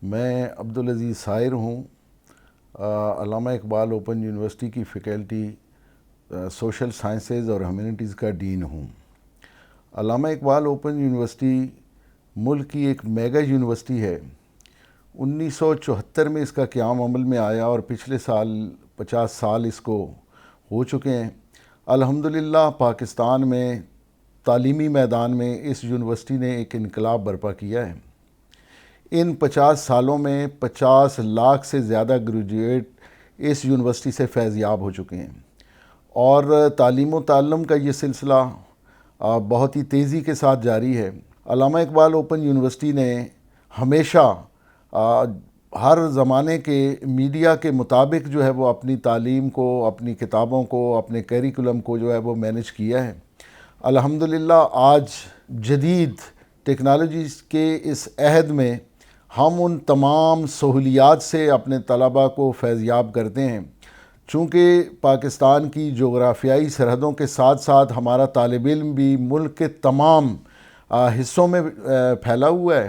میں عبدالعزیز سائر ہوں، علامہ اقبال اوپن یونیورسٹی کی فیکلٹی سوشل سائنسز اور ہیومینٹیز کا ڈین ہوں۔ علامہ اقبال اوپن یونیورسٹی ملک کی ایک میگا یونیورسٹی ہے۔ 1974 میں اس کا قیام عمل میں آیا اور پچھلے سال 50 سال اس کو ہو چکے ہیں۔ الحمدللہ پاکستان میں تعلیمی میدان میں اس یونیورسٹی نے ایک انقلاب برپا کیا ہے۔ ان 50 سالوں میں 50 لاکھ سے زیادہ گریجویٹ اس یونیورسٹی سے فیض یاب ہو چکے ہیں، اور تعلیم و تعلم کا یہ سلسلہ بہت ہی تیزی کے ساتھ جاری ہے۔ علامہ اقبال اوپن یونیورسٹی نے ہمیشہ ہر زمانے کے میڈیا کے مطابق جو ہے وہ اپنی تعلیم کو، اپنی کتابوں کو، اپنے کیریکولم کو جو ہے وہ مینیج کیا ہے۔ الحمدللہ آج جدید ٹیکنالوجیز کے اس عہد میں ہم ان تمام سہولیات سے اپنے طلباء کو فیض یاب کرتے ہیں۔ چونکہ پاکستان کی جغرافیائی سرحدوں کے ساتھ ساتھ ہمارا طالب علم بھی ملک کے تمام حصوں میں پھیلا ہوا ہے،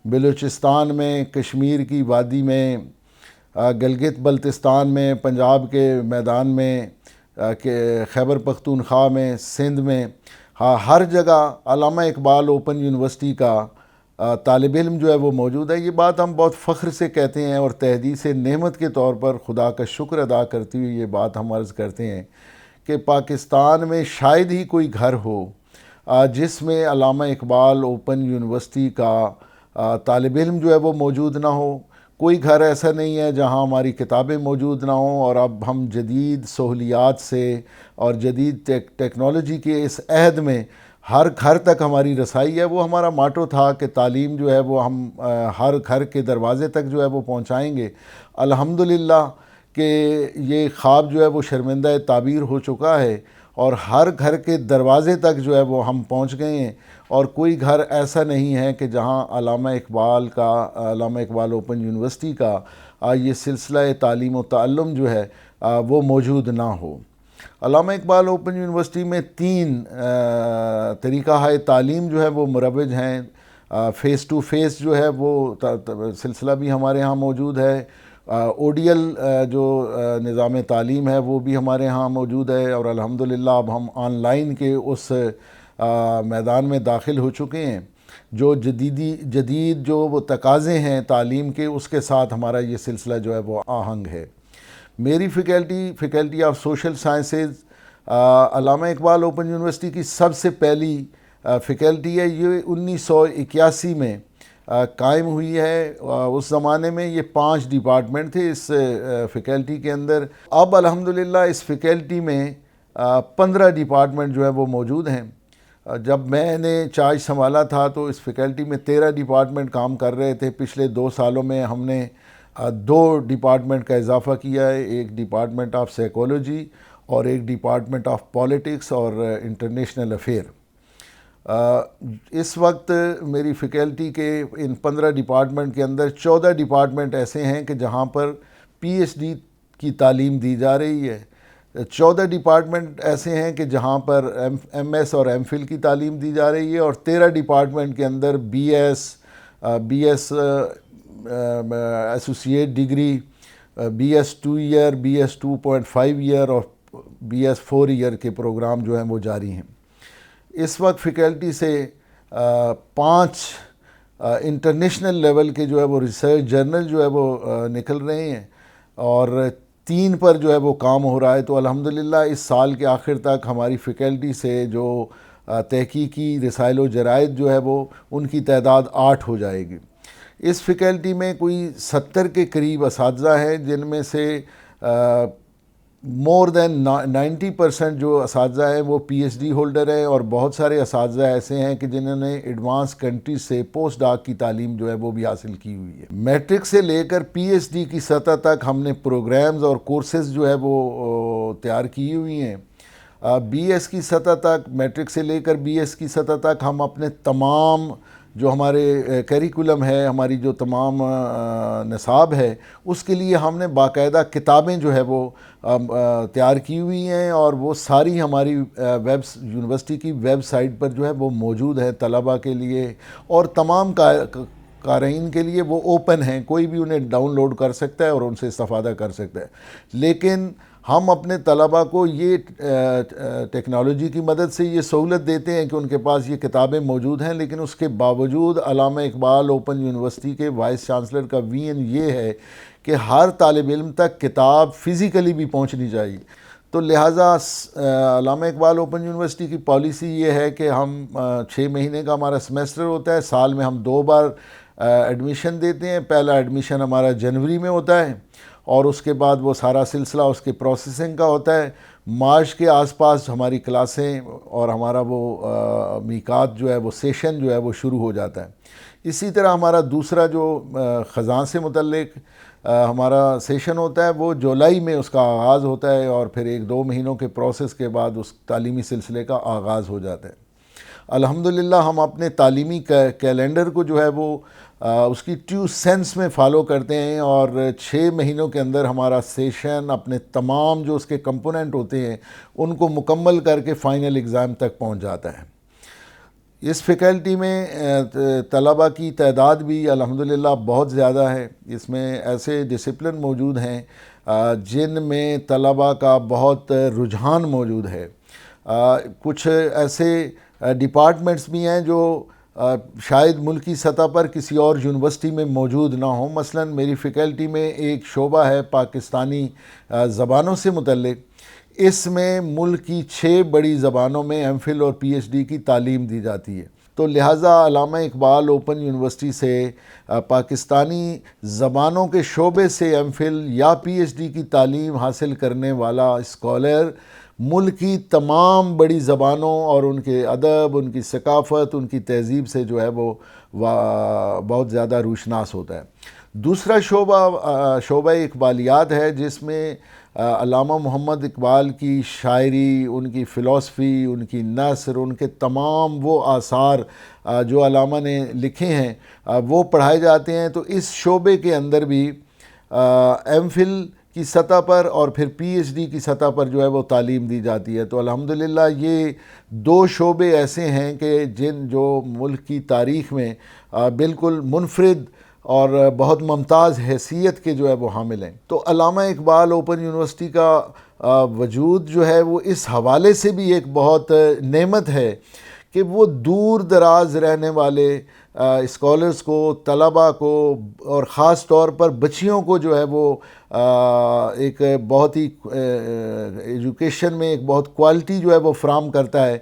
بلوچستان میں، کشمیر کی وادی میں، گلگت بلتستان میں، پنجاب کے میدان میں، خیبر پختونخوا میں، سندھ میں، ہر جگہ علامہ اقبال اوپن یونیورسٹی کا طالب علم جو ہے وہ موجود ہے۔ یہ بات ہم بہت فخر سے کہتے ہیں اور تحدیث نعمت کے طور پر خدا کا شکر ادا کرتے ہوئے یہ بات ہم عرض کرتے ہیں کہ پاکستان میں شاید ہی کوئی گھر ہو جس میں علامہ اقبال اوپن یونیورسٹی کا طالب علم جو ہے وہ موجود نہ ہو۔ کوئی گھر ایسا نہیں ہے جہاں ہماری کتابیں موجود نہ ہوں، اور اب ہم جدید سہولیات سے اور جدید ٹیکنالوجی کے اس عہد میں ہر گھر تک ہماری رسائی ہے۔ وہ ہمارا ماٹو تھا کہ تعلیم جو ہے وہ ہم ہر گھر کے دروازے تک جو ہے وہ پہنچائیں گے۔ الحمدللہ کہ یہ خواب جو ہے وہ شرمندہ تعبیر ہو چکا ہے، اور ہر گھر کے دروازے تک جو ہے وہ ہم پہنچ گئے ہیں، اور کوئی گھر ایسا نہیں ہے کہ جہاں علامہ اقبال اوپن یونیورسٹی کا یہ سلسلہ تعلیم و تعلم جو ہے وہ موجود نہ ہو۔ علامہ اقبال اوپن یونیورسٹی میں 3 طریقہ تعلیم جو ہے وہ مروج ہیں۔ فیس ٹو فیس جو ہے وہ سلسلہ بھی ہمارے ہاں موجود ہے۔ ODL جو نظام تعلیم ہے وہ بھی ہمارے ہاں موجود ہے، اور الحمدللہ اب ہم آن لائن کے اس میدان میں داخل ہو چکے ہیں۔ جو جدید جو وہ تقاضے ہیں تعلیم کے، اس کے ساتھ ہمارا یہ سلسلہ جو ہے وہ آہنگ ہے۔ میری faculty of social sciences Allama Iqbal open university کی سب سے پہلی فیکلٹی ہے۔ یہ 1981 میں قائم ہوئی ہے۔ اس زمانے میں یہ 5 ڈپارٹمنٹ تھے اس فیکلٹی کے اندر۔ اب الحمدللہ اس فیکلٹی میں 15 ڈپارٹمنٹ جو ہے وہ موجود ہیں۔ جب میں نے چارج سنبھالا تھا تو اس فیکلٹی میں 13 ڈپارٹمنٹ کام کر رہے تھے۔ پچھلے 2 سالوں میں ہم نے 2 ڈپارٹمنٹ کا اضافہ کیا ہے، ایک ڈپارٹمنٹ آف سائیکالوجی اور ایک ڈپارٹمنٹ آف پالیٹکس اور انٹرنیشنل افیئر۔ اس وقت میری فیکلٹی کے ان 15 ڈپارٹمنٹ کے اندر 14 ڈپارٹمنٹ ایسے ہیں کہ جہاں پر PhD کی تعلیم دی جا رہی ہے۔ 14 ڈپارٹمنٹ ایسے ہیں کہ جہاں پر MS اور MPhil کی تعلیم دی جا رہی ہے، اور 13 ڈپارٹمنٹ کے اندر BS associate degree, BS 2 year, BS 2.5 year اور BS 4 ایئر کے پروگرام جو ہیں وہ جاری ہیں۔ اس وقت فیکلٹی سے 5 انٹرنیشنل لیول کے جو ہے وہ ریسرچ جرنل جو ہے وہ نکل رہے ہیں، اور 3 پر جو ہے وہ کام ہو رہا ہے۔ تو الحمدللہ اس سال کے آخر تک ہماری فیکلٹی سے جو تحقیقی رسائل و جرائد جو ہے وہ ان کی تعداد 8 ہو جائے گی۔ اس فیکلٹی میں کوئی 70 کے قریب اساتذہ ہیں، جن میں سے مور دین 90% جو اساتذہ ہیں وہ PhD ہولڈر ہیں، اور بہت سارے اساتذہ ایسے ہیں کہ جنہوں نے ایڈوانس کنٹریز سے پوسٹ ڈاک کی تعلیم جو ہے وہ بھی حاصل کی ہوئی ہے۔ میٹرک سے لے کر PhD کی سطح تک ہم نے پروگرامز اور کورسز جو ہے وہ تیار کی ہوئی ہیں۔ BS کی سطح تک، میٹرک سے لے کر BS کی سطح تک ہم اپنے تمام جو ہمارے کیریکولم ہے، ہماری جو تمام نصاب ہے، اس کے لیے ہم نے باقاعدہ کتابیں جو ہے وہ تیار کی ہوئی ہیں، اور وہ ساری ہماری یونیورسٹی کی ویب سائٹ پر جو ہے وہ موجود ہے طلباء کے لیے، اور تمام قارئین کے لیے وہ اوپن ہیں، کوئی بھی انہیں ڈاؤن لوڈ کر سکتا ہے اور ان سے استفادہ کر سکتا ہے، لیکن ہم اپنے طلباء کو یہ ٹیکنالوجی کی مدد سے یہ سہولت دیتے ہیں کہ ان کے پاس یہ کتابیں موجود ہیں، لیکن اس کے باوجود علامہ اقبال اوپن یونیورسٹی کے وائس چانسلر کا وین یہ ہے کہ ہر طالب علم تک کتاب فزیکلی بھی پہنچنی چاہیے۔ تو لہٰذا علامہ اقبال اوپن یونیورسٹی کی پالیسی یہ ہے کہ ہم 6 مہینے کا ہمارا سیمیسٹر ہوتا ہے، سال میں ہم 2 بار ایڈمیشن دیتے ہیں۔ پہلا ایڈمیشن ہمارا جنوری میں ہوتا ہے اور اس کے بعد وہ سارا سلسلہ اس کے پروسیسنگ کا ہوتا ہے۔ مارچ کے آس پاس ہماری کلاسیں اور ہمارا وہ میقات جو ہے وہ سیشن جو ہے وہ شروع ہو جاتا ہے۔ اسی طرح ہمارا دوسرا جو خزاں سے متعلق ہمارا سیشن ہوتا ہے وہ جولائی میں اس کا آغاز ہوتا ہے اور پھر 1-2 مہینوں کے پروسیس کے بعد اس تعلیمی سلسلے کا آغاز ہو جاتا ہے۔ الحمدللہ ہم اپنے تعلیمی کیلنڈر کو جو ہے وہ اس کی ٹیو سینس میں فالو کرتے ہیں اور 6 مہینوں کے اندر ہمارا سیشن اپنے تمام جو اس کے کمپوننٹ ہوتے ہیں ان کو مکمل کر کے فائنل ایگزام تک پہنچ جاتا ہے۔ اس فیکلٹی میں طلباء کی تعداد بھی الحمدللہ بہت زیادہ ہے۔ اس میں ایسے ڈسپلن موجود ہیں جن میں طلباء کا بہت رجحان موجود ہے۔ کچھ ایسے ڈپارٹمنٹس بھی ہیں جو شاید ملکی سطح پر کسی اور یونیورسٹی میں موجود نہ ہوں۔ مثلا میری فیکلٹی میں ایک شعبہ ہے پاکستانی زبانوں سے متعلق، اس میں ملک کی 6 بڑی زبانوں میں ایم فل اور پی ایچ ڈی کی تعلیم دی جاتی ہے۔ تو لہٰذا علامہ اقبال اوپن یونیورسٹی سے پاکستانی زبانوں کے شعبے سے ایم فل یا پی ایچ ڈی کی تعلیم حاصل کرنے والا اسکالر ملک کی تمام بڑی زبانوں اور ان کے ادب، ان کی ثقافت، ان کی تہذیب سے جو ہے وہ بہت زیادہ روشناس ہوتا ہے۔ دوسرا شعبہ اقبالیات ہے جس میں علامہ محمد اقبال کی شاعری، ان کی فلسفی، ان کی نثر، ان کے تمام وہ آثار جو علامہ نے لکھے ہیں وہ پڑھائے جاتے ہیں۔ تو اس شعبے کے اندر بھی ایم فل کی سطح پر اور پھر پی ایچ ڈی کی سطح پر جو ہے وہ تعلیم دی جاتی ہے۔ تو الحمدللہ یہ 2 شعبے ایسے ہیں کہ جو ملک کی تاریخ میں بالکل منفرد اور بہت ممتاز حیثیت کے جو ہے وہ حامل ہیں۔ تو علامہ اقبال اوپن یونیورسٹی کا وجود جو ہے وہ اس حوالے سے بھی ایک بہت نعمت ہے کہ وہ دور دراز رہنے والے اسکالرز کو، طلباء کو اور خاص طور پر بچیوں کو جو ہے وہ ایک بہت ہی ایجوکیشن میں ایک بہت کوالٹی جو ہے وہ فراہم کرتا ہے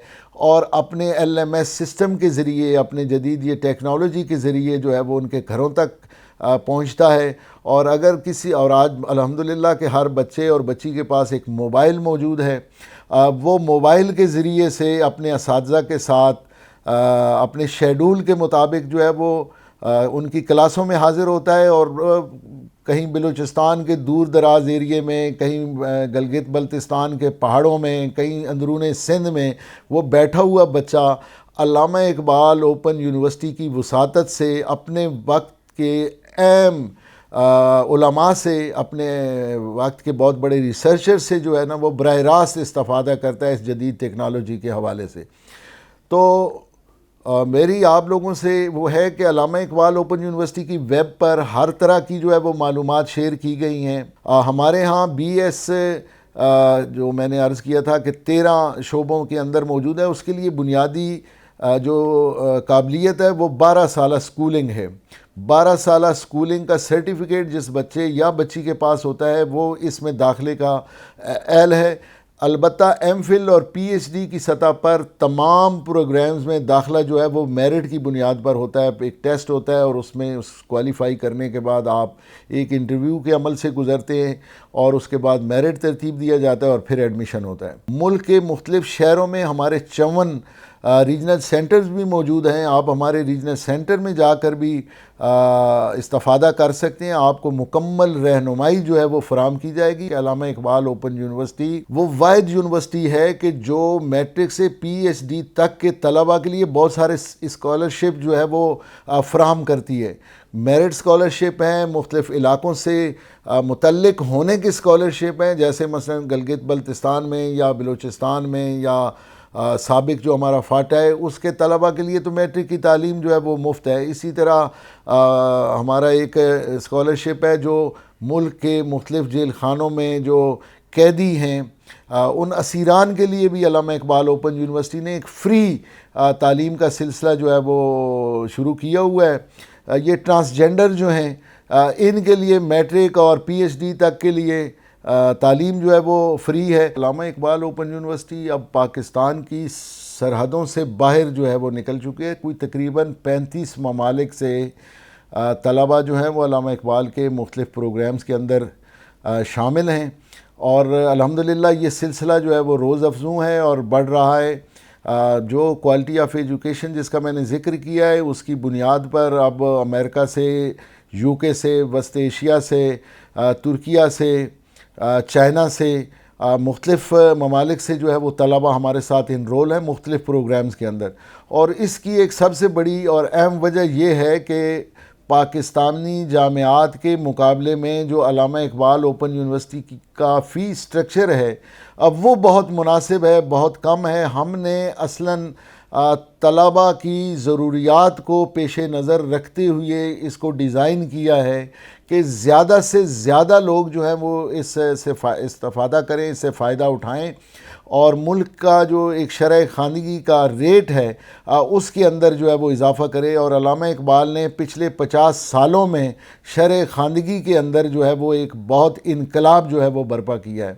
اور اپنے ایل ایم ایس سسٹم کے ذریعے، اپنے جدید یہ ٹیکنالوجی کے ذریعے جو ہے وہ ان کے گھروں تک پہنچتا ہے۔ اور اگر اور آج الحمدللہ کہ ہر بچے اور بچی کے پاس ایک موبائل موجود ہے، وہ موبائل کے ذریعے سے اپنے اساتذہ کے ساتھ اپنے شیڈول کے مطابق جو ہے وہ ان کی کلاسوں میں حاضر ہوتا ہے اور کہیں بلوچستان کے دور دراز ایریے میں، کہیں گلگت بلتستان کے پہاڑوں میں، کہیں اندرون سندھ میں وہ بیٹھا ہوا بچہ علامہ اقبال اوپن یونیورسٹی کی وساطت سے اپنے وقت کے اہم علماء سے، اپنے وقت کے بہت بڑے ریسرچر سے جو ہے نا وہ براہ راست استفادہ کرتا ہے اس جدید ٹیکنالوجی کے حوالے سے۔ تو میری آپ لوگوں سے وہ ہے کہ علامہ اقبال اوپن یونیورسٹی کی ویب پر ہر طرح کی جو ہے وہ معلومات شیئر کی گئی ہیں۔ ہمارے ہاں بی ایس جو میں نے عرض کیا تھا کہ 13 شعبوں کے اندر موجود ہے، اس کے لیے بنیادی جو قابلیت ہے وہ 12 سالہ سکولنگ ہے۔ 12 سالہ سکولنگ کا سرٹیفکیٹ جس بچے یا بچی کے پاس ہوتا ہے وہ اس میں داخلے کا اہل ہے۔ البتہ ایم فل اور پی ایچ ڈی کی سطح پر تمام پروگرامز میں داخلہ جو ہے وہ میرٹ کی بنیاد پر ہوتا ہے۔ ایک ٹیسٹ ہوتا ہے اور اس میں کوالیفائی کرنے کے بعد آپ ایک انٹرویو کے عمل سے گزرتے ہیں اور اس کے بعد میرٹ ترتیب دیا جاتا ہے اور پھر ایڈمیشن ہوتا ہے۔ ملک کے مختلف شہروں میں ہمارے 54 ریجنل سینٹرز بھی موجود ہیں۔ آپ ہمارے ریجنل سینٹر میں جا کر بھی استفادہ کر سکتے ہیں۔ آپ کو مکمل رہنمائی جو ہے وہ فراہم کی جائے گی۔ علامہ اقبال اوپن یونیورسٹی وہ واحد یونیورسٹی ہے کہ جو میٹرک سے پی ایچ ڈی تک کے طلباء کے لیے بہت سارے اسکالرشپ جو ہے وہ فراہم کرتی ہے۔ میرٹ اسکالرشپ ہیں، مختلف علاقوں سے متعلق ہونے کے اسکالرشپ ہیں، جیسے مثلا گلگت بلتستان میں یا بلوچستان میں یا سابق جو ہمارا فاٹا ہے اس کے طلبہ کے لیے تو میٹرک کی تعلیم جو ہے وہ مفت ہے. اسی طرح ہمارا ایک اسکالرشپ ہے جو ملک کے مختلف جیل خانوں میں جو قیدی ہیں ان اسیران کے لیے بھی علامہ اقبال اوپن یونیورسٹی نے ایک فری تعلیم کا سلسلہ جو ہے وہ شروع کیا ہوا ہے. یہ ٹرانسجینڈر جو ہیں ان کے لیے میٹرک اور پی ایچ ڈی تک کے لیے تعلیم جو ہے وہ فری ہے. علامہ اقبال اوپن یونیورسٹی اب پاکستان کی سرحدوں سے باہر جو ہے وہ نکل چکے ہیں. کوئی تقریباً 35 ممالک سے طلبہ جو ہیں وہ علامہ اقبال کے مختلف پروگرامز کے اندر شامل ہیں اور الحمدللہ یہ سلسلہ جو ہے وہ روز افزوں ہے اور بڑھ رہا ہے. جو کوالٹی آف ایجوکیشن جس کا میں نے ذکر کیا ہے اس کی بنیاد پر اب امریکہ سے، یو کے سے، وسط ایشیا سے، ترکیہ سے، چائنا سے، مختلف ممالک سے جو ہے وہ طلبہ ہمارے ساتھ انرول ہیں مختلف پروگرامز کے اندر. اور اس کی ایک سب سے بڑی اور اہم وجہ یہ ہے کہ پاکستانی جامعات کے مقابلے میں جو علامہ اقبال اوپن یونیورسٹی کا فی سٹرکچر ہے اب وہ بہت مناسب ہے، بہت کم ہے. ہم نے اصلاً طلبہ کی ضروریات کو پیش نظر رکھتے ہوئے اس کو ڈیزائن کیا ہے کہ زیادہ سے زیادہ لوگ جو ہیں وہ اس سے استفادہ کریں، اس سے فائدہ اٹھائیں اور ملک کا جو ایک شرح خواندگی کا ریٹ ہے اس کے اندر جو ہے وہ اضافہ کرے. اور علامہ اقبال نے پچھلے 50 سالوں میں شرح خواندگی کے اندر جو ہے وہ ایک بہت انقلاب جو ہے وہ برپا کیا ہے.